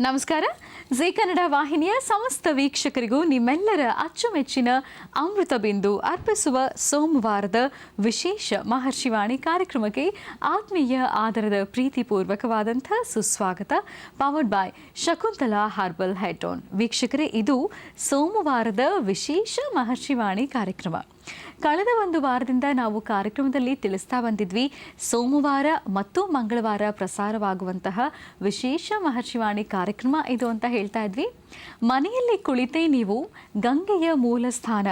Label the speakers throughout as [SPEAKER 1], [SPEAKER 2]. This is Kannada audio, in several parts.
[SPEAKER 1] ನಮಸ್ಕಾರ. ಜಿ ಕನ್ನಡ ವಾಹಿನಿಯ ಸಮಸ್ತ ವೀಕ್ಷಕರಿಗೂ ನಿಮ್ಮೆಲ್ಲರ ಅಚ್ಚುಮೆಚ್ಚಿನ ಅಮೃತ ಬಿಂದು ಅರ್ಪಿಸುವ ಸೋಮವಾರದ ವಿಶೇಷ ಮಹರ್ಷಿವಾಣಿ ಕಾರ್ಯಕ್ರಮಕ್ಕೆ ಆತ್ಮೀಯ ಆದರದ ಪ್ರೀತಿಪೂರ್ವಕವಾದಂಥ ಸುಸ್ವಾಗತ. Powered by Shakuntala herbal head-on. ವೀಕ್ಷಕರೇ, ಇದು ಸೋಮವಾರದ ವಿಶೇಷ ಮಹರ್ಷಿವಾಣಿ ಕಾರ್ಯಕ್ರಮ. ಕಳೆದ ಒಂದು ವಾರದಿಂದ ನಾವು ಕಾರ್ಯಕ್ರಮದಲ್ಲಿ ತಿಳಿಸ್ತಾ ಬಂದಿದ್ವಿ, ಸೋಮವಾರ ಮತ್ತು ಮಂಗಳವಾರ ಪ್ರಸಾರವಾಗುವಂತಹ ವಿಶೇಷ ಮಹರ್ಷಿವಾಣಿ ಕಾರ್ಯಕ್ರಮ ಇದು ಅಂತ ಹೇಳ್ತಾ ಇದ್ವಿ. ಮನೆಯಲ್ಲಿ ಕುಳಿತೇ ನೀವು ಗಂಗೆಯ ಮೂಲ ಸ್ಥಾನ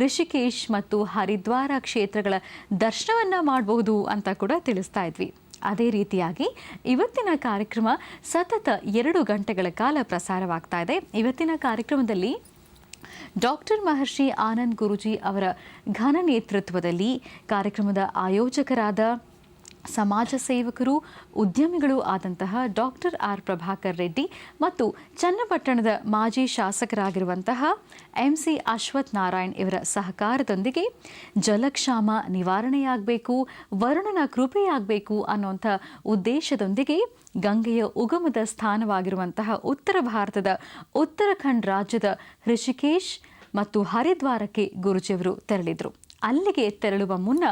[SPEAKER 1] ಋಷಿಕೇಶ್ ಮತ್ತು ಹರಿದ್ವಾರ ಕ್ಷೇತ್ರಗಳ ದರ್ಶನವನ್ನು ಮಾಡಬಹುದು ಅಂತ ಕೂಡ ತಿಳಿಸ್ತಾ ಇದ್ವಿ. ಅದೇ ರೀತಿಯಾಗಿ ಇವತ್ತಿನ ಕಾರ್ಯಕ್ರಮ ಸತತ 2 ಗಂಟೆಗಳ ಕಾಲ ಪ್ರಸಾರವಾಗ್ತಾ ಇದೆ. ಇವತ್ತಿನ ಕಾರ್ಯಕ್ರಮದಲ್ಲಿ ಡಾಕ್ಟರ್ ಮಹರ್ಷಿ ಆನಂದ್ ಗುರೂಜಿ ಅವರ ಘನ ನೇತೃತ್ವದಲ್ಲಿ ಕಾರ್ಯಕ್ರಮದ ಆಯೋಜಕರಾದ ಸಮಾಜ ಸೇವಕರು, ಉದ್ಯಮಿಗಳು ಆದಂತಹ ಡಾಕ್ಟರ್ ಆರ್ ಪ್ರಭಾಕರ್ ರೆಡ್ಡಿ ಮತ್ತು ಚನ್ನಪಟ್ಟಣದ ಮಾಜಿ ಶಾಸಕರಾಗಿರುವಂತಹ MC ಅಶ್ವಥ್ ನಾರಾಯಣ್ ಇವರ ಸಹಕಾರದೊಂದಿಗೆ ಜಲಕ್ಷಾಮ ನಿವಾರಣೆಯಾಗಬೇಕು, ವರುಣನ ಕೃಪೆಯಾಗಬೇಕು ಅನ್ನುವಂಥ ಉದ್ದೇಶದೊಂದಿಗೆ ಗಂಗೆಯ ಉಗಮದ ಸ್ಥಾನವಾಗಿರುವಂತಹ ಉತ್ತರ ಭಾರತದ ಉತ್ತರಾಖಂಡ್ ರಾಜ್ಯದ ಋಷಿಕೇಶ್ ಮತ್ತು ಹರಿದ್ವಾರಕ್ಕೆ ಗುರೂಜಿಯವರು ತೆರಳಿದರು. ಅಲ್ಲಿಗೆ ತೆರಳುವ ಮುನ್ನ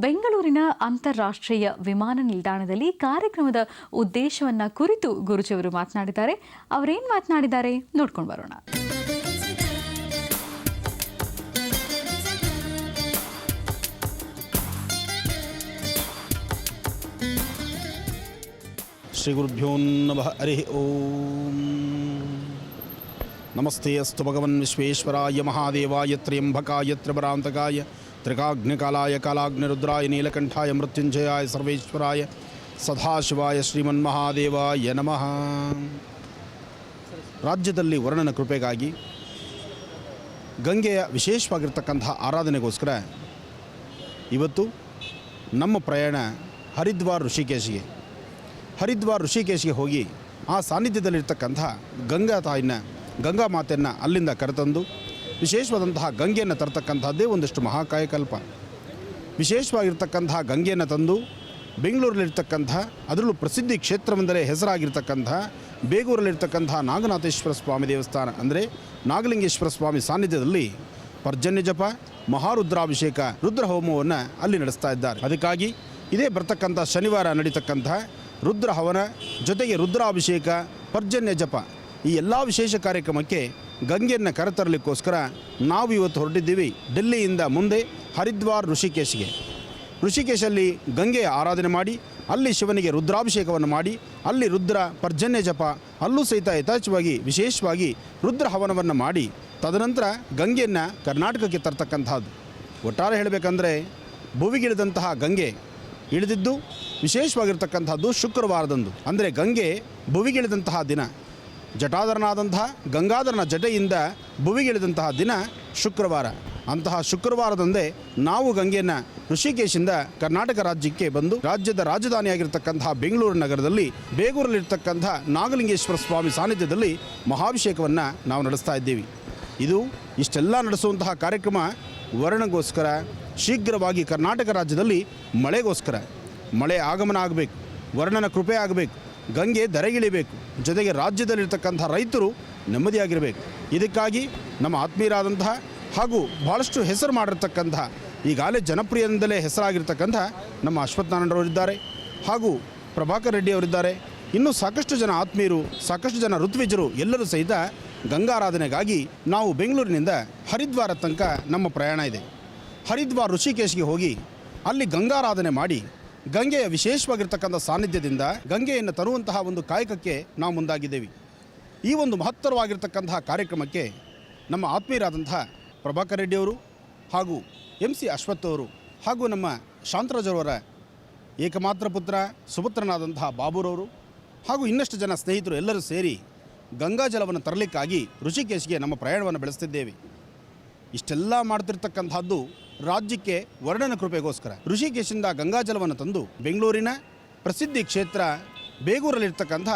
[SPEAKER 1] ಬೆಂಗಳೂರಿನ ಅಂತಾರಾಷ್ಟ್ರೀಯ ವಿಮಾನ ನಿಲ್ದಾಣದಲ್ಲಿ ಕಾರ್ಯಕ್ರಮದ ಉದ್ದೇಶವನ್ನು ಕುರಿತು ಗುರೂಜಿಯವರು ಮಾತನಾಡಿದ್ದಾರೆ. ಅವರೇನು ಮಾತನಾಡಿದ್ದಾರೆ ನೋಡ್ಕೊಂಡು ಬರೋಣ.
[SPEAKER 2] ಶ್ರೀ ಗುರುಭ್ಯೋ ನಮಃ. ಹರಿ ಓಂ. ನಮಸ್ತೆ ಅಸ್ತು ಭಗವನ್ ವಿಶ್ವೇಶ್ವರಾಯ ಮಹಾದೇವಾಯ ತ್ರ್ಯಂಬಕಾಯ ತ್ರಿಪುರಾಂತಕಾಯ ತ್ರಿಕಾಗ್ನಿಕಾಲಾಯ ಕಾಲಾಗ್ನಿರುದ್ರಾಯ ನೀಲಕಂಠಾಯ ಮೃತ್ಯುಂಜಯಾಯ ಸರ್ವೇಶ್ವರಾಯ ಸದಾಶಿವಾಯ ಶ್ರೀಮನ್ಮಹಾದೇವಾಯ ನಮಃ. ರಾಜ್ಯದಲ್ಲಿ ವರುಣನ ಕೃಪೆಗಾಗಿ ಗಂಗೆಯ ವಿಶೇಷವಾಗಿರ್ತಕ್ಕಂತಹ ಆರಾಧನೆಗೋಸ್ಕರ ಇವತ್ತು ನಮ್ಮ ಪ್ರಯಾಣ ಹರಿದ್ವಾರ್ ಋಷಿಕೇಶ್ಗೆ ಹೋಗಿ ಆ ಸಾನ್ನಿಧ್ಯದಲ್ಲಿರ್ತಕ್ಕಂಥ ಗಂಗಾ ಮಾತೆಯನ್ನು ಅಲ್ಲಿಂದ ಕರೆತಂದು ವಿಶೇಷವಾದಂತಹ ಗಂಗೆಯನ್ನು ತರತಕ್ಕಂಥದ್ದೇ ಒಂದಷ್ಟು ಮಹಾಕಾಯಕಲ್ಪ. ವಿಶೇಷವಾಗಿರ್ತಕ್ಕಂತಹ ಗಂಗೆಯನ್ನು ತಂದು ಬೆಂಗಳೂರಲ್ಲಿರ್ತಕ್ಕಂಥ, ಅದರಲ್ಲೂ ಪ್ರಸಿದ್ಧಿ ಕ್ಷೇತ್ರವೆಂದರೆ ಹೆಸರಾಗಿರ್ತಕ್ಕಂಥ ಬೇಗೂರಲ್ಲಿರ್ತಕ್ಕಂಥ ನಾಗನಾಥೇಶ್ವರ ಸ್ವಾಮಿ ದೇವಸ್ಥಾನ ಅಂದರೆ ನಾಗಲಿಂಗೇಶ್ವರ ಸ್ವಾಮಿ ಸಾನ್ನಿಧ್ಯದಲ್ಲಿ ಪರ್ಜನ್ಯ ಜಪ, ಮಹಾರುದ್ರಾಭಿಷೇಕ, ರುದ್ರ ಹೋಮವನ್ನು ಅಲ್ಲಿ ನಡೆಸ್ತಾ ಇದ್ದಾರೆ. ಅದಕ್ಕಾಗಿ ಇದೇ ಬರ್ತಕ್ಕಂಥ ಶನಿವಾರ ನಡೀತಕ್ಕಂಥ ರುದ್ರ ಹವನ ಜೊತೆಗೆ ರುದ್ರಾಭಿಷೇಕ, ಪರ್ಜನ್ಯ ಜಪ ಈ ಎಲ್ಲ ವಿಶೇಷ ಕಾರ್ಯಕ್ರಮಕ್ಕೆ ಗಂಗೆಯನ್ನು ಕರೆತರಲಿಕ್ಕೋಸ್ಕರ ನಾವು ಇವತ್ತು ಹೊರಟಿದ್ದೀವಿ. ಡೆಲ್ಲಿಯಿಂದ ಮುಂದೆ ಹರಿದ್ವಾರ್ ಋಷಿಕೇಶಲ್ಲಿ ಗಂಗೆಯ ಆರಾಧನೆ ಮಾಡಿ, ಅಲ್ಲಿ ಶಿವನಿಗೆ ರುದ್ರಾಭಿಷೇಕವನ್ನು ಮಾಡಿ, ಅಲ್ಲಿ ರುದ್ರ ಪರ್ಜನ್ಯ ಜಪ, ಅಲ್ಲೂ ಸಹಿತ ಯಥೇಚ್ಛವಾಗಿ ವಿಶೇಷವಾಗಿ ರುದ್ರ ಹವನವನ್ನು ಮಾಡಿ, ತದನಂತರ ಗಂಗೆಯನ್ನು ಕರ್ನಾಟಕಕ್ಕೆ ತರ್ತಕ್ಕಂಥದ್ದು. ಒಟ್ಟಾರೆ ಹೇಳಬೇಕಂದ್ರೆ ಭುವಿಗಿಳಿದಂತಹ ಗಂಗೆ ಇಳಿದಿದ್ದು ವಿಶೇಷವಾಗಿರ್ತಕ್ಕಂಥದ್ದು ಶುಕ್ರವಾರದಂದು. ಅಂದರೆ ಗಂಗೆ ಭುವಿಗಿಳಿದಂತಹ ದಿನ, ಜಟಾಧರನಾದಂತಹ ಗಂಗಾಧರನ ಜಟೆಯಿಂದ ಭುವಿಗಿಳಿದಂತಹ ದಿನ ಶುಕ್ರವಾರ. ಅಂತಹ ಶುಕ್ರವಾರದಂದೇ ನಾವು ಗಂಗೆಯನ್ನು ಋಷಿಕೇಶಿಂದ ಕರ್ನಾಟಕ ರಾಜ್ಯಕ್ಕೆ ಬಂದು ರಾಜ್ಯದ ರಾಜಧಾನಿಯಾಗಿರ್ತಕ್ಕಂತಹ ಬೆಂಗಳೂರು ನಗರದಲ್ಲಿ ಬೇಗೂರಲ್ಲಿರ್ತಕ್ಕಂಥ ನಾಗಲಿಂಗೇಶ್ವರ ಸ್ವಾಮಿ ಸಾನ್ನಿಧ್ಯದಲ್ಲಿ ಮಹಾಭಿಷೇಕವನ್ನು ನಾವು ನಡೆಸ್ತಾ ಇದ್ದೀವಿ. ಇದು ಇಷ್ಟೆಲ್ಲ ನಡೆಸುವಂತಹ ಕಾರ್ಯಕ್ರಮ ವರುಣಗೋಸ್ಕರ, ಶೀಘ್ರವಾಗಿ ಕರ್ನಾಟಕ ರಾಜ್ಯದಲ್ಲಿ ಮಳೆಗೋಸ್ಕರ. ಮಳೆ ಆಗಮನ ಆಗಬೇಕು, ವರುಣನ ಕೃಪೆ ಆಗಬೇಕು, ಗಂಗೆ ಧರೆಗಿಳಿಬೇಕು, ಜೊತೆಗೆ ರಾಜ್ಯದಲ್ಲಿರ್ತಕ್ಕಂಥ ರೈತರು ನೆಮ್ಮದಿಯಾಗಿರಬೇಕು. ಇದಕ್ಕಾಗಿ ನಮ್ಮ ಆತ್ಮೀಯರಾದಂತಹ ಹಾಗೂ ಭಾಳಷ್ಟು ಹೆಸರು ಮಾಡಿರ್ತಕ್ಕಂಥ, ಈಗಾಗಲೇ ಜನಪ್ರಿಯದಿಂದಲೇ ಹೆಸರಾಗಿರ್ತಕ್ಕಂಥ ನಮ್ಮ ಅಶ್ವಥ್ ನಾರಾಯಣರವರಿದ್ದಾರೆ, ಹಾಗೂ ಪ್ರಭಾಕರ್ ರೆಡ್ಡಿ ಅವರಿದ್ದಾರೆ. ಇನ್ನೂ ಸಾಕಷ್ಟು ಜನ ಆತ್ಮೀಯರು, ಸಾಕಷ್ಟು ಜನ ಋತ್ವಿಜರು ಎಲ್ಲರೂ ಸಹಿತ ಗಂಗಾರಾಧನೆಗಾಗಿ ನಾವು ಬೆಂಗಳೂರಿನಿಂದ ಹರಿದ್ವಾರ ತನಕ ನಮ್ಮ ಪ್ರಯಾಣ ಇದೆ. ಹರಿದ್ವಾರ್ ಋಷಿಕೇಶ್ಗೆ ಹೋಗಿ ಅಲ್ಲಿ ಗಂಗಾರಾಧನೆ ಮಾಡಿ, ಗಂಗೆಯ ವಿಶೇಷವಾಗಿರ್ತಕ್ಕಂಥ ಸಾನ್ನಿಧ್ಯದಿಂದ ಗಂಗೆಯನ್ನು ತರುವಂತಹ ಒಂದು ಕಾಯಕಕ್ಕೆ ನಾವು ಮುಂದಾಗಿದ್ದೇವೆ. ಈ ಒಂದು ಮಹತ್ತರವಾಗಿರ್ತಕ್ಕಂತಹ ಕಾರ್ಯಕ್ರಮಕ್ಕೆ ನಮ್ಮ ಆತ್ಮೀಯರಾದಂತಹ ಪ್ರಭಾಕರ್ ರೆಡ್ಡಿಯವರು ಹಾಗೂ MC ಅಶ್ವಥ್ ಅವರು ಹಾಗೂ ನಮ್ಮ ಶಾಂತರಾಜರವರ ಏಕಮಾತ್ರ ಪುತ್ರ ಸುಪುತ್ರನಾದಂತಹ ಬಾಬುರವರು ಹಾಗೂ ಇನ್ನಷ್ಟು ಜನ ಸ್ನೇಹಿತರು ಎಲ್ಲರೂ ಸೇರಿ ಗಂಗಾ ಜಲವನ್ನು ತರಲಿಕ್ಕಾಗಿ ಋಷಿಕೇಶ್ಗೆ ನಮ್ಮ ಪ್ರಯಾಣವನ್ನು ಬೆಳೆಸ್ತಿದ್ದೇವೆ. ಇಷ್ಟೆಲ್ಲ ಮಾಡ್ತಿರ್ತಕ್ಕಂಥದ್ದು ರಾಜ್ಯಕ್ಕೆ ವರುಣನ ಕೃಪೆಗೋಸ್ಕರ. ಋಷಿಕೇಶಿಂದ ಗಂಗಾಜಲವನ್ನು ತಂದು ಬೆಂಗಳೂರಿನ ಪ್ರಸಿದ್ಧಿ ಕ್ಷೇತ್ರ ಬೇಗೂರಲ್ಲಿರ್ತಕ್ಕಂಥ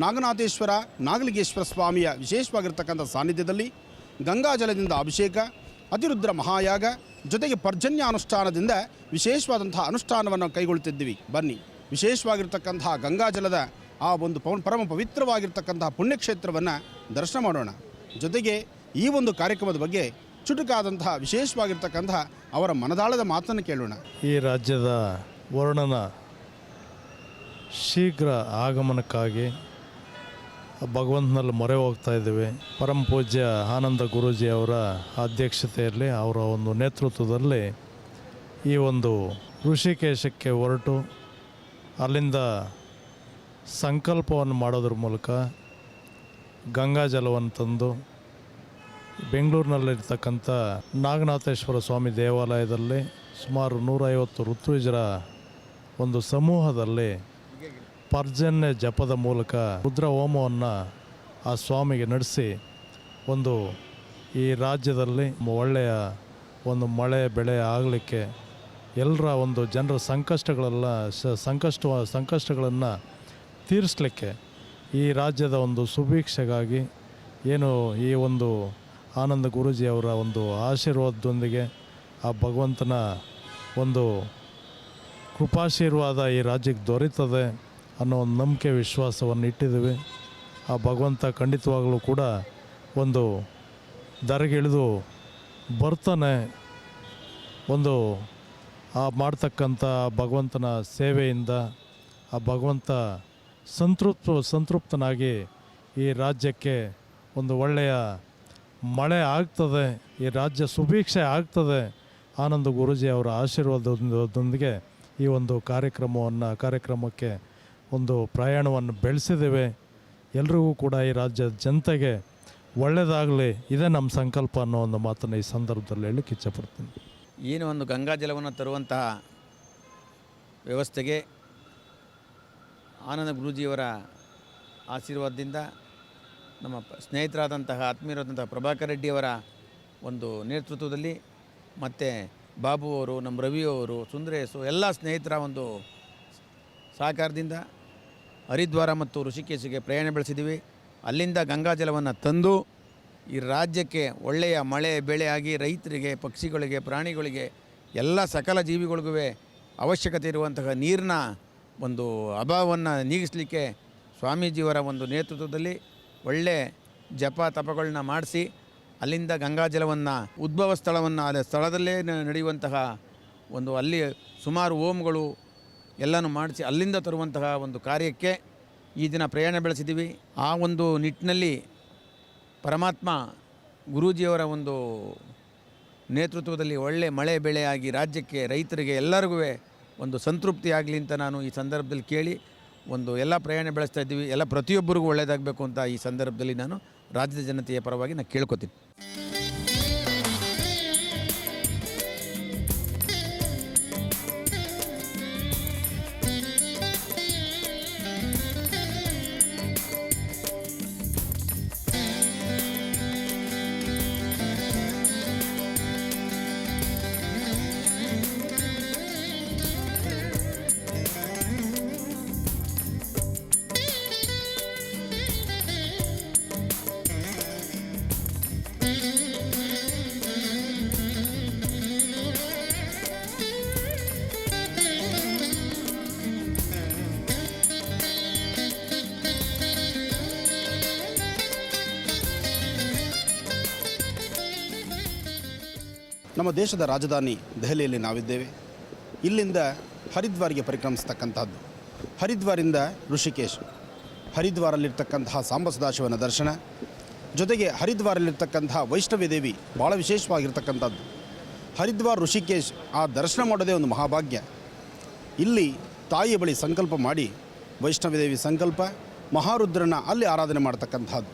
[SPEAKER 2] ನಾಗನಾಥೇಶ್ವರ ನಾಗಲಿಂಗೇಶ್ವರ ಸ್ವಾಮಿಯ ವಿಶೇಷವಾಗಿರ್ತಕ್ಕಂಥ ಸಾನ್ನಿಧ್ಯದಲ್ಲಿ ಗಂಗಾಜಲದಿಂದ ಅಭಿಷೇಕ, ಅತಿರುದ್ರ ಮಹಾಯಾಗ, ಜೊತೆಗೆ ಪರ್ಜನ್ಯ ಅನುಷ್ಠಾನದಿಂದ ವಿಶೇಷವಾದಂತಹ ಅನುಷ್ಠಾನವನ್ನು ಕೈಗೊಳ್ಳುತ್ತಿದ್ದೀವಿ. ಬನ್ನಿ, ವಿಶೇಷವಾಗಿರ್ತಕ್ಕಂತಹ ಗಂಗಾಜಲದ ಆ ಒಂದು ಪರಮ ಪವಿತ್ರವಾಗಿರ್ತಕ್ಕಂತಹ ಪುಣ್ಯಕ್ಷೇತ್ರವನ್ನು ದರ್ಶನ ಮಾಡೋಣ. ಜೊತೆಗೆ ಈ ಒಂದು ಕಾರ್ಯಕ್ರಮದ ಬಗ್ಗೆ ಚುಟುಕಾದಂತಹ ವಿಶೇಷವಾಗಿರ್ತಕ್ಕಂತಹ ಅವರ ಮನದಾಳದ ಮಾತನ್ನು ಕೇಳೋಣ.
[SPEAKER 3] ಈ ರಾಜ್ಯದ ವರ್ಣನ ಶೀಘ್ರ ಆಗಮನಕ್ಕಾಗಿ ಭಗವಂತನಲ್ಲಿ ಮೊರೆ ಹೋಗ್ತಾ ಇದ್ದೇವೆ. ಪರಮ ಪೂಜ್ಯ ಆನಂದ ಗುರೂಜಿಯವರ ಅಧ್ಯಕ್ಷತೆಯಲ್ಲಿ, ಅವರ ಒಂದು ನೇತೃತ್ವದಲ್ಲಿ ಈ ಒಂದು ಋಷಿಕೇಶಕ್ಕೆ ಹೊರಟು ಅಲ್ಲಿಂದ ಸಂಕಲ್ಪವನ್ನು ಮಾಡೋದ್ರ ಮೂಲಕ ಗಂಗಾಜಲವನ್ನು ತಂದು ಬೆಂಗಳೂರಿನಲ್ಲಿರ್ತಕ್ಕಂಥ ನಾಗನಾಥೇಶ್ವರ ಸ್ವಾಮಿ ದೇವಾಲಯದಲ್ಲಿ ಸುಮಾರು 150 ಋತ್ವಿಜರ ಒಂದು ಸಮೂಹದಲ್ಲಿ ಪರ್ಜನ್ಯ ಜಪದ ಮೂಲಕ ರುದ್ರ ಹೋಮವನ್ನು ಆ ಸ್ವಾಮಿಗೆ ನಡೆಸಿ ಒಂದು ಈ ರಾಜ್ಯದಲ್ಲಿ ಒಳ್ಳೆಯ ಒಂದು ಮಳೆ ಬೆಳೆ ಆಗಲಿಕ್ಕೆ ಎಲ್ಲರ ಒಂದು ಜನರ ಸಂಕಷ್ಟಗಳನ್ನು ತೀರಿಸಲಿಕ್ಕೆ ಈ ರಾಜ್ಯದ ಒಂದು ಸುಭಿಕ್ಷೆಗಾಗಿ ಏನು ಈ ಒಂದು ಆನಂದ ಗುರೂಜಿಯವರ ಒಂದು ಆಶೀರ್ವಾದದೊಂದಿಗೆ ಆ ಭಗವಂತನ ಒಂದು ಕೃಪಾಶೀರ್ವಾದ ಈ ರಾಜ್ಯಕ್ಕೆ ದೊರೀತದೆ ಅನ್ನೋ ಒಂದು ನಂಬಿಕೆ ವಿಶ್ವಾಸವನ್ನು ಇಟ್ಟಿದ್ದೀವಿ. ಆ ಭಗವಂತ ಖಂಡಿತವಾಗಲೂ ಕೂಡ ಒಂದು ದರಗಿಳಿದು ಬರ್ತಾನೆ. ಒಂದು ಆ ಮಾಡ್ತಕ್ಕಂಥ ಭಗವಂತನ ಸೇವೆಯಿಂದ ಆ ಭಗವಂತ ಸಂತೃಪ್ತನಾಗಿ ಈ ರಾಜ್ಯಕ್ಕೆ ಒಂದು ಒಳ್ಳೆಯ ಮಳೆ ಆಗ್ತದೆ, ಈ ರಾಜ್ಯ ಸುಭಿಕ್ಷೆ ಆನಂದ ಗುರೂಜಿ ಅವರ ಆಶೀರ್ವಾದದೊಂದಿಗೆ ಈ ಒಂದು ಕಾರ್ಯಕ್ರಮಕ್ಕೆ ಒಂದು ಪ್ರಯಾಣವನ್ನು ಬೆಳೆಸಿದ್ದೇವೆ. ಎಲ್ರಿಗೂ ಕೂಡ ಈ ರಾಜ್ಯದ ಜನತೆಗೆ ಒಳ್ಳೆಯದಾಗಲಿ, ಇದೇ ನಮ್ಮ ಸಂಕಲ್ಪ ಅನ್ನೋ ಒಂದು ಮಾತನ್ನು ಈ ಸಂದರ್ಭದಲ್ಲಿ ಹೇಳಲಿಕ್ಕೆ ಇಚ್ಛಪಡ್ತೀನಿ.
[SPEAKER 4] ಏನು ಒಂದು ಗಂಗಾ ಜಲವನ್ನು ತರುವಂತಹ ವ್ಯವಸ್ಥೆಗೆ ಆನಂದ ಗುರೂಜಿಯವರ ಆಶೀರ್ವಾದದಿಂದ ನಮ್ಮ ಸ್ನೇಹಿತರಾದಂತಹ ಆತ್ಮೀಯರಾದಂತಹ ಪ್ರಭಾಕರ್ ರೆಡ್ಡಿಯವರ ಒಂದು ನೇತೃತ್ವದಲ್ಲಿ ಮತ್ತು ಬಾಬು ಅವರು, ನಮ್ಮ ರವಿಯವರು, ಸುಂದರೇಶು ಎಲ್ಲ ಸ್ನೇಹಿತರ ಒಂದು ಸಹಕಾರದಿಂದ ಹರಿದ್ವಾರ ಮತ್ತು ಋಷಿಕೇಶಿಗೆ ಪ್ರಯಾಣ ಬೆಳೆಸಿದ್ದೀವಿ. ಅಲ್ಲಿಂದ ಗಂಗಾ ಜಲವನ್ನು ತಂದು ಈ ರಾಜ್ಯಕ್ಕೆ ಒಳ್ಳೆಯ ಮಳೆ ಬೆಳೆ ಆಗಿ ರೈತರಿಗೆ, ಪಕ್ಷಿಗಳಿಗೆ, ಪ್ರಾಣಿಗಳಿಗೆ, ಎಲ್ಲ ಸಕಲ ಜೀವಿಗಳಿಗೂ ಅವಶ್ಯಕತೆ ಇರುವಂತಹ ನೀರಿನ ಒಂದು ಅಭಾವವನ್ನು ನೀಗಿಸಲಿಕ್ಕೆ ಸ್ವಾಮೀಜಿಯವರ ಒಂದು ನೇತೃತ್ವದಲ್ಲಿ ಒಳ್ಳೆ ಜಪ ತಪಗಳನ್ನ ಮಾಡಿಸಿ ಅಲ್ಲಿಂದ ಗಂಗಾ ಜಲವನ್ನು ಉದ್ಭವ ಸ್ಥಳವನ್ನು ಅದೇ ಸ್ಥಳದಲ್ಲೇ ನಡೆಯುವಂತಹ ಒಂದು ಅಲ್ಲಿ ಸುಮಾರು ಹೋಮಗಳು ಎಲ್ಲನೂ ಮಾಡಿಸಿ ಅಲ್ಲಿಂದ ತರುವಂತಹ ಒಂದು ಕಾರ್ಯಕ್ಕೆ ಈ ದಿನ ಪ್ರಯಾಣ ಬೆಳೆಸಿದ್ದೀವಿ. ಆ ಒಂದು ನಿಟ್ಟಿನಲ್ಲಿ ಪರಮಾತ್ಮ ಗುರೂಜಿಯವರ ಒಂದು ನೇತೃತ್ವದಲ್ಲಿ ಒಳ್ಳೆ ಮಳೆ ಬೆಳೆಯಾಗಿ ರಾಜ್ಯಕ್ಕೆ, ರೈತರಿಗೆ ಎಲ್ಲರಿಗೂ ಒಂದು ಸಂತೃಪ್ತಿ ಆಗಲಿ ಅಂತ ನಾನು ಈ ಸಂದರ್ಭದಲ್ಲಿ ಕೇಳಿ ಒಂದು ಎಲ್ಲ ಪ್ರಯಾಣ ಬೆಳೆಸ್ತಾ ಇದ್ದೀವಿ. ಎಲ್ಲ ಪ್ರತಿಯೊಬ್ಬರಿಗೂ ಒಳ್ಳೆಯದಾಗಬೇಕು ಅಂತ ಈ ಸಂದರ್ಭದಲ್ಲಿ ನಾನು ರಾಜ್ಯದ ಜನತೆಯ ಪರವಾಗಿ ನಾನು ಕೇಳ್ಕೊತೀನಿ.
[SPEAKER 2] ನಮ್ಮ ದೇಶದ ರಾಜಧಾನಿ ದೆಹಲಿಯಲ್ಲಿ ನಾವಿದ್ದೇವೆ. ಇಲ್ಲಿಂದ ಹರಿದ್ವಾರಿಗೆ ಪರಿಕ್ರಮಿಸ್ತಕ್ಕಂಥದ್ದು. ಹರಿದ್ವಾರಿಂದ ಋಷಿಕೇಶ್, ಹರಿದ್ವಾರಲ್ಲಿರ್ತಕ್ಕಂತಹ ಸಾಂಬ ಸದಾಶಿವನ ದರ್ಶನ, ಜೊತೆಗೆ ಹರಿದ್ವಾರಲ್ಲಿರ್ತಕ್ಕಂತಹ ವೈಷ್ಣವಿ ದೇವಿ ಭಾಳ ವಿಶೇಷವಾಗಿರ್ತಕ್ಕಂಥದ್ದು. ಹರಿದ್ವಾರ ಋಷಿಕೇಶ್ ಆ ದರ್ಶನ ಮಾಡೋದೇ ಒಂದು ಮಹಾಭಾಗ್ಯ. ಇಲ್ಲಿ ತಾಯಿಯ ಬಳಿ ಸಂಕಲ್ಪ ಮಾಡಿ ವೈಷ್ಣವಿ ದೇವಿ ಸಂಕಲ್ಪ, ಮಹಾರುದ್ರನ ಅಲ್ಲಿ ಆರಾಧನೆ ಮಾಡ್ತಕ್ಕಂಥದ್ದು.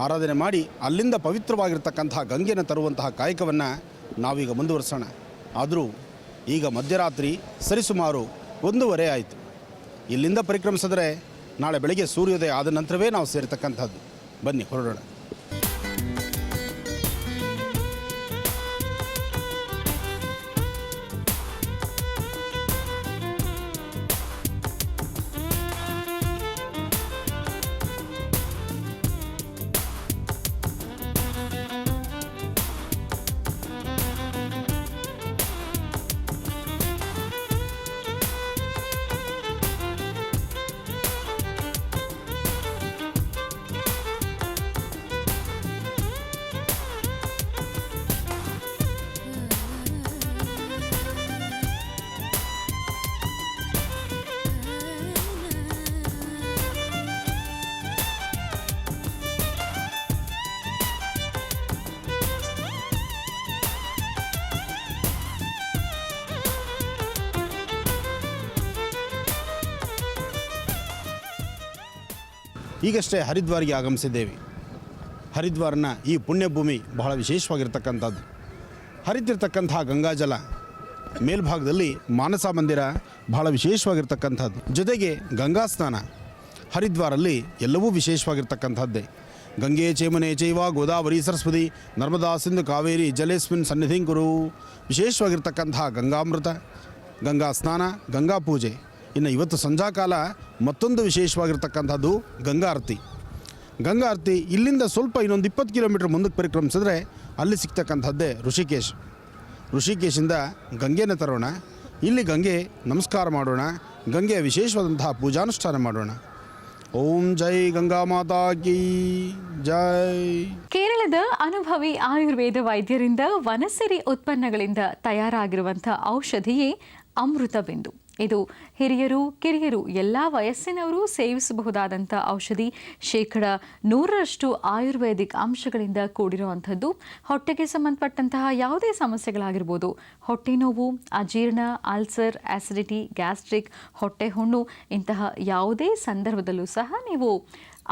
[SPEAKER 2] ಆರಾಧನೆ ಮಾಡಿ ಅಲ್ಲಿಂದ ಪವಿತ್ರವಾಗಿರ್ತಕ್ಕಂತಹ ಗಂಗೆಯನ್ನು ತರುವಂತಹ ಕಾಯಕವನ್ನು ನಾವೀಗ ಮುಂದುವರಿಸೋಣ. ಆದರೂ ಈಗ ಮಧ್ಯರಾತ್ರಿ ಸರಿಸುಮಾರು 1:15 ಆಯಿತು. ಇಲ್ಲಿಂದ ಪರಿಕ್ರಮಿಸಿದ್ರೆ ನಾಳೆ ಬೆಳಗ್ಗೆ ಸೂರ್ಯೋದಯ ಆದ ನಂತರವೇ ನಾವು ಸೇರ್ತಕ್ಕಂಥದ್ದು. ಬನ್ನಿ ಹೊರಡೋಣ. ಈಗಷ್ಟೇ ಹರಿದ್ವಾರಿಗೆ ಆಗಮಿಸಿದ್ದೇವೆ. ಹರಿದ್ವಾರನ ಈ ಪುಣ್ಯಭೂಮಿ ಬಹಳ ವಿಶೇಷವಾಗಿರ್ತಕ್ಕಂಥದ್ದು. ಹರಿತಿರ್ತಕ್ಕಂತಹ ಗಂಗಾಜಲ ಮೇಲ್ಭಾಗದಲ್ಲಿ ಮಾನಸ ಮಂದಿರ ಬಹಳ ವಿಶೇಷವಾಗಿರ್ತಕ್ಕಂಥದ್ದು. ಜೊತೆಗೆ ಗಂಗಾ ಸ್ನಾನ ಹರಿದ್ವಾರಲ್ಲಿ ಎಲ್ಲವೂ ವಿಶೇಷವಾಗಿರ್ತಕ್ಕಂಥದ್ದೇ. ಗಂಗೆ ಚೇಮನೆ ಚೈವ ಗೋದಾವರಿ ಸರಸ್ವತಿ ನರ್ಮದಾ ಸಿಂಧು ಕಾವೇರಿ ಜಲೇಸ್ಮಿನ್ ಸನ್ನಿಧಿಂ ಕುರು. ವಿಶೇಷವಾಗಿರ್ತಕ್ಕಂತಹ ಗಂಗಾಮೃತ, ಗಂಗಾ ಸ್ನಾನ, ಗಂಗಾ ಪೂಜೆ. ಇನ್ನು ಇವತ್ತು ಸಂಧ್ಯಾಕಾಲ ಮತ್ತೊಂದು ವಿಶೇಷವಾಗಿರ್ತಕ್ಕಂಥದ್ದು ಗಂಗಾ ಆರತಿ. ಗಂಗಾ ಆರತಿ ಇಲ್ಲಿಂದ ಸ್ವಲ್ಪ ಇನ್ನೊಂದು 20 ಕಿಲೋಮೀಟ್ರ್ ಮುಂದಕ್ಕೆ ಪರಿಕ್ರಮಿಸಿದ್ರೆ ಅಲ್ಲಿ ಸಿಗ್ತಕ್ಕಂಥದ್ದೇ ಋಷಿಕೇಶ್. ಋಷಿಕೇಶಿಂದ ಗಂಗೆನ ತರೋಣ, ಇಲ್ಲಿ ಗಂಗೆ ನಮಸ್ಕಾರ ಮಾಡೋಣ, ಗಂಗೆಯ ವಿಶೇಷವಾದಂತಹ ಪೂಜಾನುಷ್ಠಾನ ಮಾಡೋಣ. ಓಂ ಜೈ ಗಂಗಾ ಮಾತಾ ಕೀ ಜೈ.
[SPEAKER 1] ಕೇರಳದ ಅನುಭವಿ ಆಯುರ್ವೇದ ವೈದ್ಯರಿಂದ ವನಸಿರಿ ಉತ್ಪನ್ನಗಳಿಂದ ತಯಾರಾಗಿರುವಂಥ ಔಷಧಿಯೇ ಅಮೃತ ಬಿಂದು. ಇದು ಹಿರಿಯರು ಕಿರಿಯರು ಎಲ್ಲ ವಯಸ್ಸಿನವರು ಸೇವಿಸಬಹುದಾದಂಥ ಔಷಧಿ. 100% ಆಯುರ್ವೇದಿಕ್ ಅಂಶಗಳಿಂದ ಕೂಡಿರುವಂಥದ್ದು. ಹೊಟ್ಟೆಗೆ ಸಂಬಂಧಪಟ್ಟಂತಹ ಯಾವುದೇ ಸಮಸ್ಯೆಗಳಾಗಿರ್ಬೋದು, ಹೊಟ್ಟೆ ನೋವು, ಅಜೀರ್ಣ, ಅಲ್ಸರ್, ಆಸಿಡಿಟಿ, ಗ್ಯಾಸ್ಟ್ರಿಕ್, ಹೊಟ್ಟೆ ಹುಣ್ಣು, ಇಂತಹ ಯಾವುದೇ ಸಂದರ್ಭದಲ್ಲೂ ಸಹ ನೀವು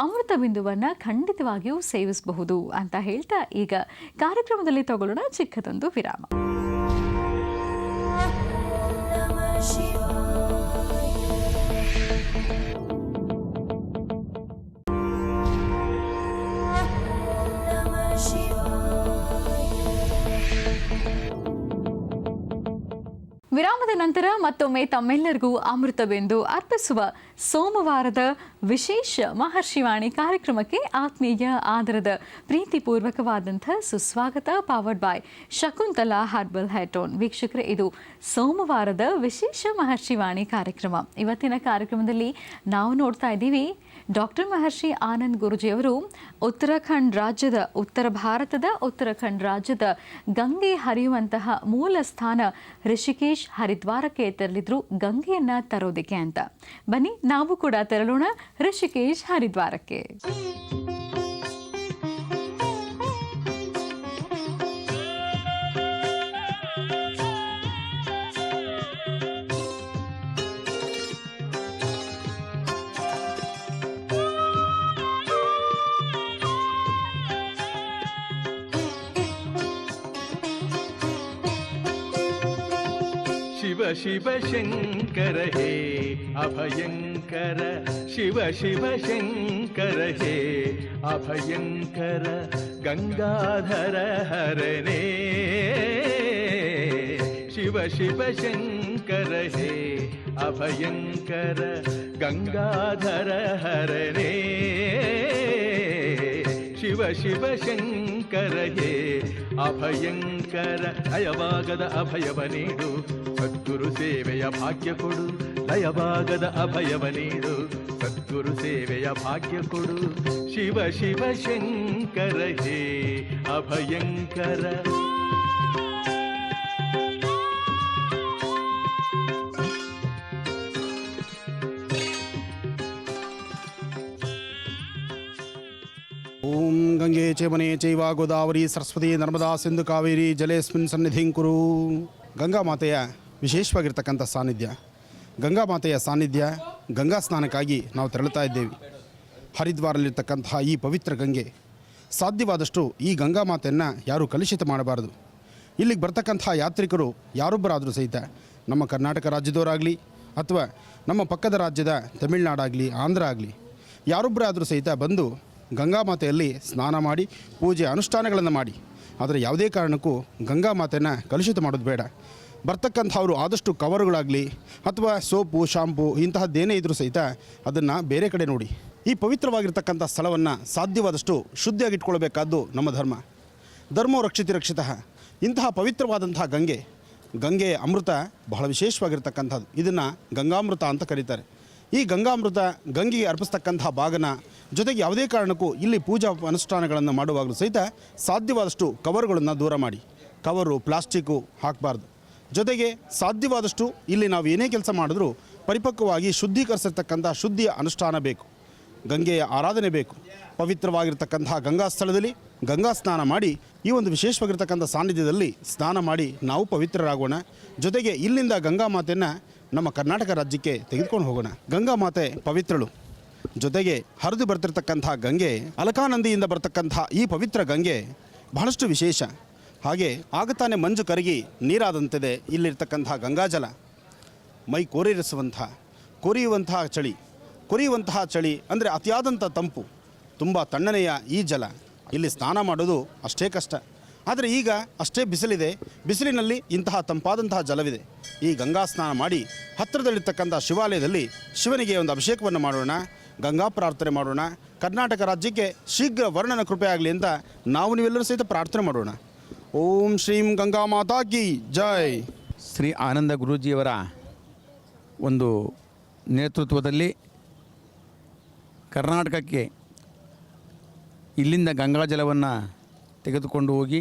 [SPEAKER 1] ಅಮೃತ ಬಿಂದುವನ್ನು ಖಂಡಿತವಾಗಿಯೂ ಸೇವಿಸಬಹುದು ಅಂತ ಹೇಳ್ತಾ ಈಗ ಕಾರ್ಯಕ್ರಮದಲ್ಲಿ ತಗೊಳ್ಳೋಣ ಚಿಕ್ಕದೊಂದು ವಿರಾಮ. ವಿರಾಮದ ನಂತರ ಮತ್ತೊಮ್ಮೆ ತಮ್ಮೆಲ್ಲರಿಗೂ ಅಮೃತ ಬಿಂದು ಅರ್ಪಿಸುವ ಸೋಮವಾರದ ವಿಶೇಷ ಮಹರ್ಷಿವಾಣಿ ಕಾರ್ಯಕ್ರಮಕ್ಕೆ ಆತ್ಮೀಯ ಆದರದ ಪ್ರೀತಿಪೂರ್ವಕವಾದಂಥ ಸುಸ್ವಾಗತ. ಪವರ್ಡ್ ಬೈ ಶಕುಂತಲಾ ಹರ್ಬಲ್ ಹೇಟೋನ್. ವೀಕ್ಷಕರೇ, ಇದು ಸೋಮವಾರದ ವಿಶೇಷ ಮಹರ್ಷಿವಾಣಿ ಕಾರ್ಯಕ್ರಮ. ಇವತ್ತಿನ ಕಾರ್ಯಕ್ರಮದಲ್ಲಿ ನಾವು ನೋಡ್ತಾ ಇದ್ದೀವಿ ಡಾಕ್ಟರ್ ಮಹರ್ಷಿ ಆನಂದ್ ಗುರೂಜಿಯವರು ಉತ್ತರ ಭಾರತದ ಉತ್ತರಾಖಂಡ್ ರಾಜ್ಯದ ಗಂಗೆ ಹರಿಯುವಂತಹ ಮೂಲ ಸ್ಥಾನ ಋಷಿಕೇಶ್ ಹರಿದ್ವಾರಕ್ಕೆ ತೆರಳಿದ್ರು ಗಂಗೆಯನ್ನ ತರೋದಕ್ಕೆ ಅಂತ. ಬನ್ನಿ ನಾವು ಕೂಡ ತೆರಳೋಣ ಋಷಿಕೇಶ್ ಹರಿದ್ವಾರಕ್ಕೆ.
[SPEAKER 5] ಶಿವ ಶಿವ ಶಂಕರ ಹೇ ಅಭಯಂಕರ, ಶಿವ ಶಿವ ಶಂಕರ ಹೇ ಅಭಯಂಕರ, ಗಂಗಾಧರ ಹರನೇ. ಶಿವ ಶಿವ ಶಂಕರ ಹೇ ಅಭಯಂಕರ, ಗಂಗಾಧರ ಹರನೇ. ಶಿವ ಶಿವ ಶಂಕರ ಹೇ ಅಭಯಂಕರ, ಲಯವಾಗದ ಅಭಯವ ನೀಡು, ಸದ್ಗುರು ಸೇವೆಯ ಭಾಗ್ಯ ಕೊಡು. ಲಯವಾಗದ ಅಭಯವ ನೀಡು, ಸದ್ಗುರು ಸೇವೆಯ ಭಾಗ್ಯ ಕೊಡು. ಶಿವ ಶಿವ ಶಂಕರ ಹೇ ಅಭಯಂಕರ.
[SPEAKER 2] ಓಂ ಗಂಗೆ ಚೇಮನೆ ಚೈವ ಗೋದಾವರಿ ಸರಸ್ವತಿ ನರ್ಮದಾ ಸಿಂಧು ಕಾವೇರಿ ಜಲೇಸ್ಮಿನ್ ಸನ್ನಿಧಿಂ ಕುರು. ಗಂಗಾ ಮಾತೆಯ ವಿಶೇಷವಾಗಿರ್ತಕ್ಕಂಥ ಸಾನ್ನಿಧ್ಯ, ಗಂಗಾ ಮಾತೆಯ ಸಾನ್ನಿಧ್ಯ, ಗಂಗಾ ಸ್ನಾನಕ್ಕಾಗಿ ನಾವು ತೆರಳುತ್ತಾ ಇದ್ದೇವೆ. ಹರಿದ್ವಾರಲ್ಲಿರ್ತಕ್ಕಂತಹ ಈ ಪವಿತ್ರ ಗಂಗೆ, ಸಾಧ್ಯವಾದಷ್ಟು ಈ ಗಂಗಾ ಮಾತೆಯನ್ನು ಯಾರೂ ಕಲುಷಿತ ಮಾಡಬಾರದು. ಇಲ್ಲಿಗೆ ಬರ್ತಕ್ಕಂಥ ಯಾತ್ರಿಕರು ಯಾರೊಬ್ಬರಾದರೂ ಸಹಿತ ನಮ್ಮ ಕರ್ನಾಟಕ ರಾಜ್ಯದವರಾಗಲಿ ಅಥವಾ ನಮ್ಮ ಪಕ್ಕದ ರಾಜ್ಯದ ತಮಿಳುನಾಡಾಗಲಿ ಆಂಧ್ರ ಆಗಲಿ ಯಾರೊಬ್ಬರಾದರೂ ಸಹಿತ ಬಂದು ಗಂಗಾ ಮಾತೆಯಲ್ಲಿ ಸ್ನಾನ ಮಾಡಿ ಪೂಜೆ ಅನುಷ್ಠಾನಗಳನ್ನು ಮಾಡಿ. ಆದರೆ ಯಾವುದೇ ಕಾರಣಕ್ಕೂ ಗಂಗಾ ಮಾತೆಯನ್ನು ಕಲುಷಿತ ಮಾಡೋದು ಬೇಡ. ಬರ್ತಕ್ಕಂಥವರು ಆದಷ್ಟು ಕವರುಗಳಾಗಲಿ ಅಥವಾ ಸೋಪು ಶಾಂಪು ಇಂತಹದ್ದೇನೇ ಇದ್ದರೂ ಸಹಿತ ಅದನ್ನು ಬೇರೆ ಕಡೆ ನೋಡಿ. ಈ ಪವಿತ್ರವಾಗಿರ್ತಕ್ಕಂಥ ಸ್ಥಳವನ್ನು ಸಾಧ್ಯವಾದಷ್ಟು ಶುದ್ಧಿಯಾಗಿಟ್ಕೊಳ್ಬೇಕಾದ್ದು ನಮ್ಮ ಧರ್ಮ. ಧರ್ಮೋ ರಕ್ಷಿತಿ ರಕ್ಷಿತಃ. ಇಂತಹ ಪವಿತ್ರವಾದಂತಹ ಗಂಗೆಯ ಅಮೃತ ಬಹಳ ವಿಶೇಷವಾಗಿರ್ತಕ್ಕಂಥದ್ದು. ಇದನ್ನು ಗಂಗಾಮೃತ ಅಂತ ಕರೀತಾರೆ. ಈ ಗಂಗಾಮೃತ ಗಂಗೆಗೆ ಅರ್ಪಿಸ್ತಕ್ಕಂಥ ಭಾಗನ ಜೊತೆಗೆ ಯಾವುದೇ ಕಾರಣಕ್ಕೂ ಇಲ್ಲಿ ಪೂಜಾ ಅನುಷ್ಠಾನಗಳನ್ನು ಮಾಡುವಾಗಲೂ ಸಹಿತ ಸಾಧ್ಯವಾದಷ್ಟು ಕವರ್ಗಳನ್ನು ದೂರ ಮಾಡಿ. ಕವರು ಪ್ಲಾಸ್ಟಿಕ್ಕು ಹಾಕಬಾರ್ದು. ಜೊತೆಗೆ ಸಾಧ್ಯವಾದಷ್ಟು ಇಲ್ಲಿ ನಾವು ಏನೇ ಕೆಲಸ ಮಾಡಿದ್ರೂ ಪರಿಪಕ್ವವಾಗಿ ಶುದ್ಧೀಕರಿಸಿರ್ತಕ್ಕಂಥ ಶುದ್ಧಿಯ ಅನುಷ್ಠಾನ ಬೇಕು, ಗಂಗೆಯ ಆರಾಧನೆ ಬೇಕು. ಪವಿತ್ರವಾಗಿರ್ತಕ್ಕಂತಹ ಗಂಗಾ ಸ್ಥಳದಲ್ಲಿ ಗಂಗಾ ಸ್ನಾನ ಮಾಡಿ ಈ ಒಂದು ವಿಶೇಷವಾಗಿರ್ತಕ್ಕಂಥ ಸಾನ್ನಿಧ್ಯದಲ್ಲಿ ಸ್ನಾನ ಮಾಡಿ ನಾವು ಪವಿತ್ರರಾಗೋಣ. ಜೊತೆಗೆ ಇಲ್ಲಿಂದ ಗಂಗಾ ಮಾತೆಯನ್ನು ನಮ್ಮ ಕರ್ನಾಟಕ ರಾಜ್ಯಕ್ಕೆ ತೆಗೆದುಕೊಂಡು ಹೋಗೋಣ. ಗಂಗಾ ಮಾತೆ ಪವಿತ್ರಳು. ಜೊತೆಗೆ ಹರಿದು ಬರ್ತಿರ್ತಕ್ಕಂಥ ಗಂಗೆ ಅಲಕಾನಂದಿಯಿಂದ ಬರ್ತಕ್ಕಂಥ ಈ ಪವಿತ್ರ ಗಂಗೆ ಬಹಳಷ್ಟು ವಿಶೇಷ. ಹಾಗೆ ಆಗತಾನೆ ಮಂಜು ಕರಗಿ ನೀರಾದಂತಿದೆ ಇಲ್ಲಿರ್ತಕ್ಕಂಥ ಗಂಗಾಜಲ. ಮೈ ಕೊರಿಯುವಂತಹ ಚಳಿ ಅಂದರೆ ಅತಿಯಾದಂಥ ತಂಪು, ತುಂಬ ತಣ್ಣನೆಯ ಈ ಜಲ. ಇಲ್ಲಿ ಸ್ನಾನ ಮಾಡೋದು ಅಷ್ಟೇ ಕಷ್ಟ. ಆದರೆ ಈಗ ಅಷ್ಟೇ ಬಿಸಿಲಿದೆ, ಬಿಸಿಲಿನಲ್ಲಿ ಇಂತಹ ತಂಪಾದಂತಹ ಜಲವಿದೆ. ಈ ಗಂಗಾ ಸ್ನಾನ ಮಾಡಿ ಹತ್ತಿರದಲ್ಲಿರ್ತಕ್ಕಂಥ ಶಿವಾಲಯದಲ್ಲಿ ಶಿವನಿಗೆ ಒಂದು ಅಭಿಷೇಕವನ್ನು ಮಾಡೋಣ, ಗಂಗಾ ಪ್ರಾರ್ಥನೆ ಮಾಡೋಣ. ಕರ್ನಾಟಕ ರಾಜ್ಯಕ್ಕೆ ಶೀಘ್ರ ವರ್ಣನ ಕೃಪೆ ಆಗಲಿ ಅಂತ ನಾವು ನೀವೆಲ್ಲರೂ ಸಹಿತ ಪ್ರಾರ್ಥನೆ ಮಾಡೋಣ. ಓಂ ಶ್ರೀಂ ಗಂಗಾ ಮಾತಾ ಕಿ ಜೈ.
[SPEAKER 4] ಶ್ರೀ ಆನಂದ ಗುರೂಜಿಯವರ ಒಂದು ನೇತೃತ್ವದಲ್ಲಿ ಕರ್ನಾಟಕಕ್ಕೆ ಇಲ್ಲಿಂದ ಗಂಗಾಜಲವನ್ನು ತೆಗೆದುಕೊಂಡು ಹೋಗಿ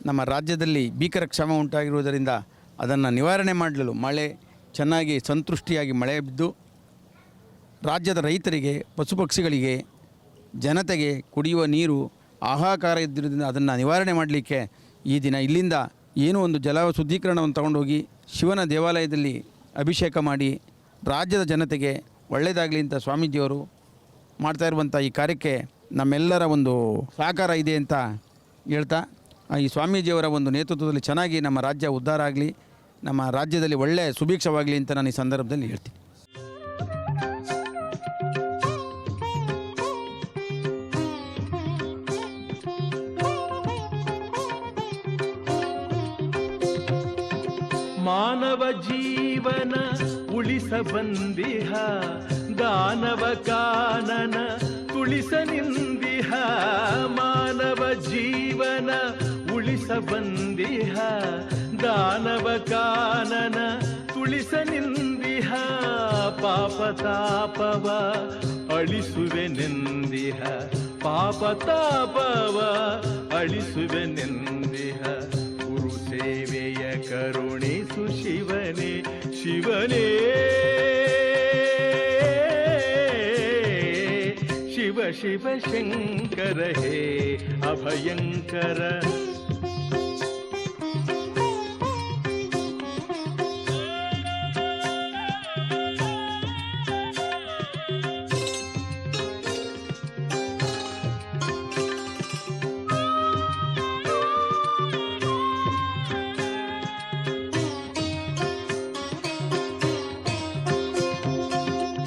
[SPEAKER 4] ನಮ್ಮ ರಾಜ್ಯದಲ್ಲಿ ಭೀಕರ ಕ್ಷಾಮ ಉಂಟಾಗಿರುವುದರಿಂದ ಅದನ್ನು ನಿವಾರಣೆ ಮಾಡಲು ಮಳೆ ಚೆನ್ನಾಗಿ ಸಂತೃಷ್ಟಿಯಾಗಿ ಮಳೆ ಬಿದ್ದು ರಾಜ್ಯದ ರೈತರಿಗೆ, ಪಶುಪಕ್ಷಿಗಳಿಗೆ, ಜನತೆಗೆ ಕುಡಿಯುವ ನೀರು, ಆಹಾಕಾರ ಇದ್ದಿರೋದ್ರಿಂದ ಅದನ್ನು ನಿವಾರಣೆ ಮಾಡಲಿಕ್ಕೆ ಈ ದಿನ ಇಲ್ಲಿಂದ ಏನೋ ಒಂದು ಜಲ ಶುದ್ಧೀಕರಣವನ್ನು ತಗೊಂಡೋಗಿ ಶಿವನ ದೇವಾಲಯದಲ್ಲಿ ಅಭಿಷೇಕ ಮಾಡಿ ರಾಜ್ಯದ ಜನತೆಗೆ ಒಳ್ಳೆಯದಾಗಲಿ ಅಂತ ಸ್ವಾಮೀಜಿಯವರು ಮಾಡ್ತಾ ಇರುವಂಥ ಈ ಕಾರ್ಯಕ್ಕೆ ನಮ್ಮೆಲ್ಲರ ಒಂದು ಸಹಕಾರ ಇದೆ ಅಂತ ಹೇಳ್ತಾ, ಈ ಸ್ವಾಮೀಜಿಯವರ ಒಂದು ನೇತೃತ್ವದಲ್ಲಿ ಚೆನ್ನಾಗಿ ನಮ್ಮ ರಾಜ್ಯ ಉದ್ಧಾರ ಆಗಲಿ, ನಮ್ಮ ರಾಜ್ಯದಲ್ಲಿ ಒಳ್ಳೆಯ ಸುಭಿಕ್ಷವಾಗಲಿ ಅಂತ ನಾನು ಈ ಸಂದರ್ಭದಲ್ಲಿ ಹೇಳ್ತೀನಿ.
[SPEAKER 5] ಮಾನವ ಜೀವನ ಉಳಿಸ ಬಂದಿಹ, ದಾನವ ಕಾನನ ತುಳಿಸ ನಿಂದಿಹ. ಮಾನವ ಜೀವನ ಉಳಿಸ ಬಂದಿಹ, ದಾನವ ಕಾನನ ತುಳಿಸ ನಿಂದಿಹ. ಪಾಪ ತಾಪವ ಅಳಿಸುವೆ ನೆಂದಿಹ, ಪಾಪ ತಾಪವ ಅಳಿಸುವೆ ನೆಂದಿಹ. ಗುರು ಸೇವೆಯ ಕರುಣಿಸು ಶಿವನೇ, ಶಿವನೇ ಶಿವ ಶಿವ ಶಂಕರ ಹೇ ಅಭಯಂಕರ.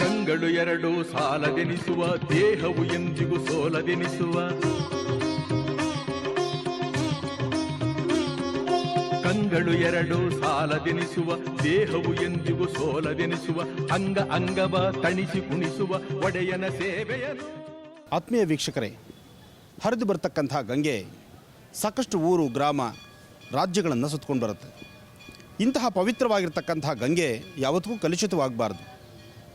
[SPEAKER 5] ಕಂಗಳು ಎರಡು ಸಾಲದೆನಿಸುವ, ದೇಹವು ಎಂದಿಗೂ ಸೋಲದೆನಿಸುವ. ಕಂಗಳು ಎರಡು ಸಾಲದೆನಿಸುವ, ದೇಹವು ಎಂದಿಗೂ ಸೋಲದೆನಿಸುವ. ಅಂಗ ಅಂಗವ ತಣಿಸಿ ಕುಣಿಸುವ ಒಡೆಯನ ಸೇವೆಯನು.
[SPEAKER 2] ಆತ್ಮೀಯ ವೀಕ್ಷಕರೇ, ಹರಿದು ಬರ್ತಕ್ಕಂಥ ಗಂಗೆ ಸಾಕಷ್ಟು ಊರು, ಗ್ರಾಮ, ರಾಜ್ಯಗಳನ್ನು ಸುತ್ತಕೊಂಡು ಬರುತ್ತೆ. ಇಂತಹ ಪವಿತ್ರವಾಗಿರ್ತಕ್ಕಂಥ ಗಂಗೆ ಯಾವತ್ತಿಗೂ ಕಲುಷಿತವಾಗಬಾರ್ದು.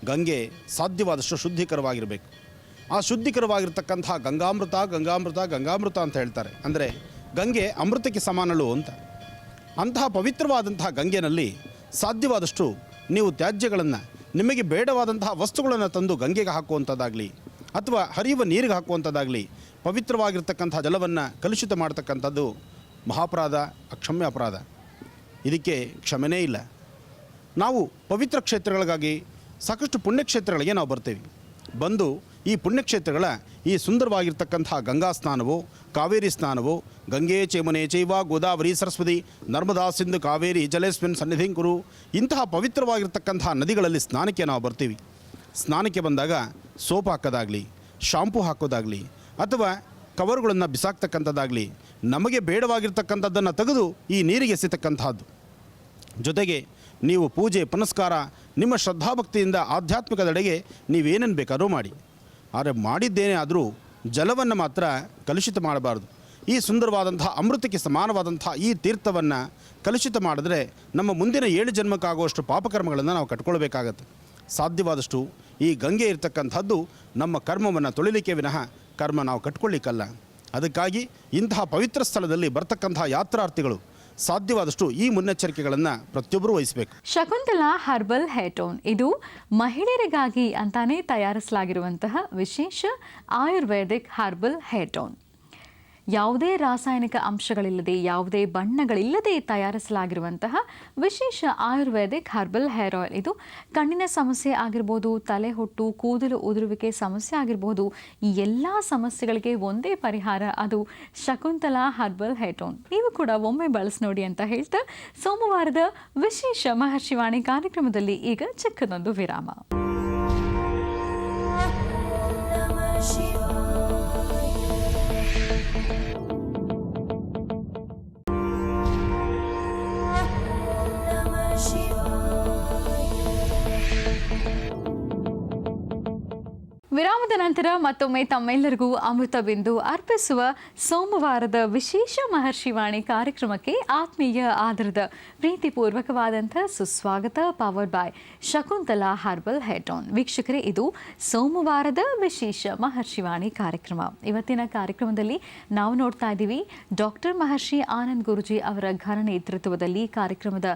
[SPEAKER 2] ಗಂಗೆ ಸಾಧ್ಯವಾದಷ್ಟು ಶುದ್ಧೀಕರವಾಗಿರಬೇಕು. ಆ ಶುದ್ಧೀಕರವಾಗಿರ್ತಕ್ಕಂಥ ಗಂಗಾಮೃತ ಗಂಗಾಮೃತ ಗಂಗಾಮೃತ ಅಂತ ಹೇಳ್ತಾರೆ. ಅಂದರೆ ಗಂಗೆ ಅಮೃತಕ್ಕೆ ಸಮಾನಳು ಅಂತ. ಅಂತಹ ಪವಿತ್ರವಾದಂತಹ ಗಂಗೆನಲ್ಲಿ ಸಾಧ್ಯವಾದಷ್ಟು ನೀವು ತ್ಯಾಜ್ಯಗಳನ್ನು, ನಿಮಗೆ ಬೇಡವಾದಂತಹ ವಸ್ತುಗಳನ್ನು ತಂದು ಗಂಗೆಗೆ ಹಾಕುವಂಥದ್ದಾಗಲಿ ಅಥವಾ ಹರಿಯುವ ನೀರಿಗೆ ಹಾಕುವಂಥದ್ದಾಗಲಿ, ಪವಿತ್ರವಾಗಿರ್ತಕ್ಕಂಥ ಜಲವನ್ನು ಕಲುಷಿತ ಮಾಡ್ತಕ್ಕಂಥದ್ದು ಮಹಾಪರಾಧ, ಅಕ್ಷಮ್ಯ ಅಪರಾಧ. ಇದಕ್ಕೆ ಕ್ಷಮೆನೇ ಇಲ್ಲ. ನಾವು ಪವಿತ್ರ ಕ್ಷೇತ್ರಗಳಿಗಾಗಿ ಸಾಕಷ್ಟು ಪುಣ್ಯಕ್ಷೇತ್ರಗಳಿಗೆ ನಾವು ಬರ್ತೀವಿ. ಬಂದು ಈ ಪುಣ್ಯಕ್ಷೇತ್ರಗಳ ಈ ಸುಂದರವಾಗಿರ್ತಕ್ಕಂಥ ಗಂಗಾ ಸ್ನಾನವೋ, ಕಾವೇರಿ ಸ್ನಾನವೋ, ಗಂಗೆ ಚೇಮನೆ ಚೈವ ಗೋದಾವರಿ ಸರಸ್ವತಿ ನರ್ಮದಾ ಸಿಂಧು ಕಾವೇರಿ ಜಲೇಸ್ಮಿನ್ ಸನ್ನಿಧಿಂ ಕುರು, ಇಂತಹ ಪವಿತ್ರವಾಗಿರ್ತಕ್ಕಂಥ ನದಿಗಳಲ್ಲಿ ಸ್ನಾನಕ್ಕೆ ನಾವು ಬರ್ತೀವಿ. ಸ್ನಾನಕ್ಕೆ ಬಂದಾಗ ಸೋಪ್ ಹಾಕೋದಾಗಲಿ, ಶಾಂಪೂ ಹಾಕೋದಾಗಲಿ ಅಥವಾ ಕವರ್ಗಳನ್ನು ಬಿಸಾಕ್ತಕ್ಕಂಥದ್ದಾಗಲಿ, ನಮಗೆ ಬೇಡವಾಗಿರ್ತಕ್ಕಂಥದ್ದನ್ನು ತೆಗೆದು ಈ ನೀರಿಗೆ ಎಸೆತಕ್ಕಂಥದ್ದು. ಜೊತೆಗೆ ನೀವು ಪೂಜೆ ಪುನಸ್ಕಾರ ನಿಮ್ಮ ಶ್ರದ್ಧಾಭಕ್ತಿಯಿಂದ ಆಧ್ಯಾತ್ಮಿಕದೆಡೆಗೆ ನೀವೇನೇನು ಬೇಕಾದ್ರೂ ಮಾಡಿ. ಆದರೆ ಮಾಡಿದ್ದೇನೇ ಆದರೂ ಜಲವನ್ನು ಮಾತ್ರ ಕಲುಷಿತ ಮಾಡಬಾರ್ದು. ಈ ಸುಂದರವಾದಂಥ ಅಮೃತಕ್ಕೆ ಸಮಾನವಾದಂಥ ಈ ತೀರ್ಥವನ್ನು ಕಲುಷಿತ ಮಾಡಿದ್ರೆ ನಮ್ಮ ಮುಂದಿನ 7 ಜನ್ಮಕ್ಕಾಗುವಷ್ಟು ಪಾಪಕರ್ಮಗಳನ್ನು ನಾವು ಕಟ್ಕೊಳ್ಬೇಕಾಗತ್ತೆ. ಸಾಧ್ಯವಾದಷ್ಟು ಈ ಗಂಗೆ ಇರ್ತಕ್ಕಂಥದ್ದು ನಮ್ಮ ಕರ್ಮವನ್ನು ತೊಳಿಲಿಕ್ಕೆ ವಿನಃ ಕರ್ಮ ನಾವು ಕಟ್ಕೊಳ್ಳಿಕ್ಕಲ್ಲ. ಅದಕ್ಕಾಗಿ ಇಂತಹ ಪವಿತ್ರ ಸ್ಥಳದಲ್ಲಿ ಬರ್ತಕ್ಕಂಥ ಯಾತ್ರಾರ್ಥಿಗಳು ಸಾಧ್ಯವಾದಷ್ಟು ಈ ಮುನ್ನೆಚ್ಚರಿಕೆಗಳನ್ನು ಪ್ರತಿಯೊಬ್ಬರೂ ವಹಿಸಬೇಕು.
[SPEAKER 1] ಶಕುಂತಲಾ ಹರ್ಬಲ್ ಹೇರ್ ಟೋನ್ ಇದು ಮಹಿಳೆಯರಿಗಾಗಿ ಅಂತಾನೆ ತಯಾರಿಸಲಾಗಿರುವಂತಹ ವಿಶೇಷ ಆಯುರ್ವೇದಿಕ್ ಹರ್ಬಲ್ ಹೇರ್ ಟೋನ್. ಯಾವುದೇ ರಾಸಾಯನಿಕ ಅಂಶಗಳಿಲ್ಲದೆ ಯಾವುದೇ ಬಣ್ಣಗಳಿಲ್ಲದೆ ತಯಾರಿಸಲಾಗಿರುವಂತಹ ವಿಶೇಷ ಆಯುರ್ವೇದಿಕ್ ಹರ್ಬಲ್ ಹೇರ್ ಆಯಿಲ್. ಇದು ಕಣ್ಣಿನ ಸಮಸ್ಯೆ ಆಗಿರ್ಬೋದು, ತಲೆ ಹೊಟ್ಟು, ಕೂದಲು ಉದುರುವಿಕೆ ಸಮಸ್ಯೆ ಆಗಿರ್ಬೋದು, ಈ ಎಲ್ಲ ಸಮಸ್ಯೆಗಳಿಗೆ ಒಂದೇ ಪರಿಹಾರ, ಅದು ಶಕುಂತಲಾ ಹರ್ಬಲ್ ಹೇರ್ ಟೋನ್. ನೀವು ಕೂಡ ಒಮ್ಮೆ ಬಳಸಿ ನೋಡಿ ಅಂತ ಹೇಳ್ತಾ ಸೋಮವಾರದ ವಿಶೇಷ ಮಹರ್ಷಿವಾಣಿ ಕಾರ್ಯಕ್ರಮದಲ್ಲಿ ಈಗ ಚಿಕ್ಕದೊಂದು ವಿರಾಮ. ವಿರಾಮದ ನಂತರ ಮತ್ತೊಮ್ಮೆ ತಮ್ಮೆಲ್ಲರಿಗೂ ಅಮೃತ ಬಿಂದು ಅರ್ಪಿಸುವ ಸೋಮವಾರದ ವಿಶೇಷ ಮಹರ್ಷಿವಾಣಿ ಕಾರ್ಯಕ್ರಮಕ್ಕೆ ಆತ್ಮೀಯ ಆಧಾರದ ಪ್ರೀತಿಪೂರ್ವಕವಾದಂಥ ಸುಸ್ವಾಗತ. Powered by Shakuntala herbal hair tone. ವೀಕ್ಷಕರೇ, ಇದು ಸೋಮವಾರದ ವಿಶೇಷ ಮಹರ್ಷಿವಾಣಿ ಕಾರ್ಯಕ್ರಮ. ಇವತ್ತಿನ ಕಾರ್ಯಕ್ರಮದಲ್ಲಿ ನಾವು ನೋಡ್ತಾ ಇದ್ದೀವಿ ಡಾಕ್ಟರ್ ಮಹರ್ಷಿ ಆನಂದ್ ಗುರೂಜಿ ಅವರ ಘನ ನೇತೃತ್ವದಲ್ಲಿ ಕಾರ್ಯಕ್ರಮದ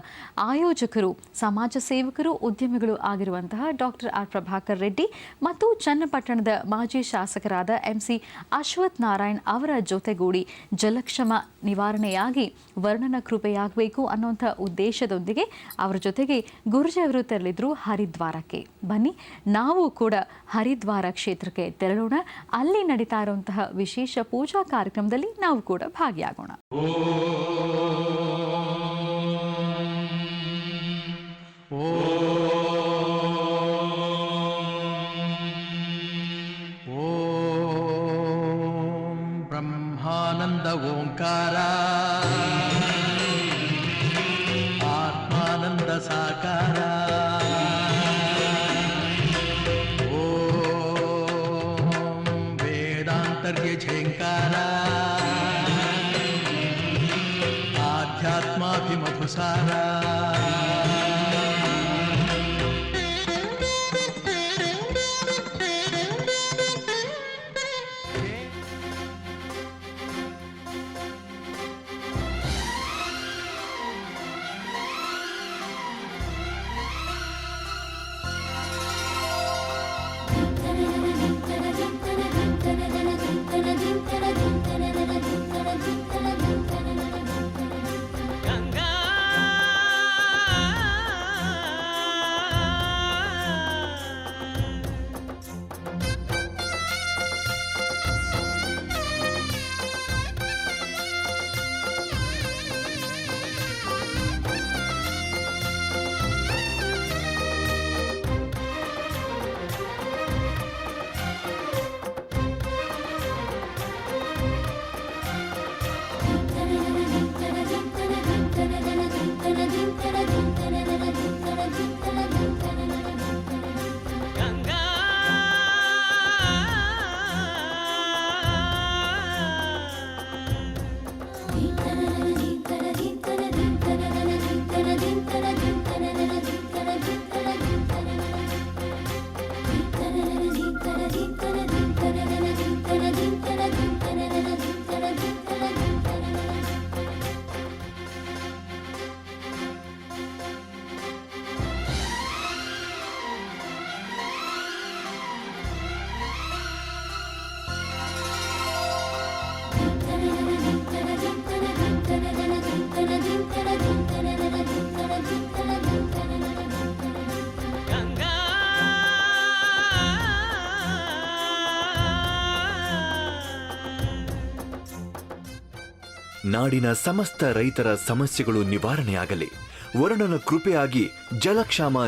[SPEAKER 1] ಆಯೋಜಕರು, ಸಮಾಜ ಸೇವಕರು, ಉದ್ಯಮಿಗಳು ಆಗಿರುವಂತಹ ಡಾಕ್ಟರ್ ಆರ್ ಪ್ರಭಾಕರ್ ರೆಡ್ಡಿ ಮತ್ತು ಚನ್ನಪಟ್ಟಣದ ಮಾಜಿ ಶಾಸಕರಾದ MC ಅಶ್ವಥ್ ನಾರಾಯಣ್ ಅವರ ಜೊತೆಗೂಡಿ ಜಲಕ್ಷಮ ನಿವಾರಣೆಯಾಗಿ ವರ್ಣನ ಕೃಪೆಯಾಗಬೇಕು ಅನ್ನುವಂಥ ಉದ್ದೇಶದೊಂದಿಗೆ ಅವರ ಜೊತೆಗೆ ಗುರೂಜಿ ಅವರು ತೆರಳಿದ್ರು ಹರಿದ್ವಾರಕ್ಕೆ. ಬನ್ನಿ, ನಾವು ಕೂಡ ಹರಿದ್ವಾರ ಕ್ಷೇತ್ರಕ್ಕೆ ತೆರಳೋಣ. ಅಲ್ಲಿ ನಡೀತಾ ಇರುವಂತಹ ವಿಶೇಷ ಪೂಜಾ ಕಾರ್ಯಕ್ರಮದಲ್ಲಿ ನಾವು ಕೂಡ ಭಾಗಿಯಾಗೋಣ.
[SPEAKER 5] ಬ್ರಹ್ಮಾನಂದ ಓಂಕಾರ ಆತ್ಮಾನಂದ ಸಾಕಾರ ಓಂ ವೇದಾಂತರ್ಯ ಝೇಂಕಾರ ಆಧ್ಯಾತ್ಮಾಭಿಮಧುಸಾರ
[SPEAKER 6] ನಾಡಿನ ಸಮಸ್ತ ರೈತರ ಸಮಸ್ಯೆಗಳು ನಿವಾರಣೆಯಾಗಲಿ. ವರುಣನ ಕೃಪೆಯಾಗಿ ಜಲಕ್ಷಾಮ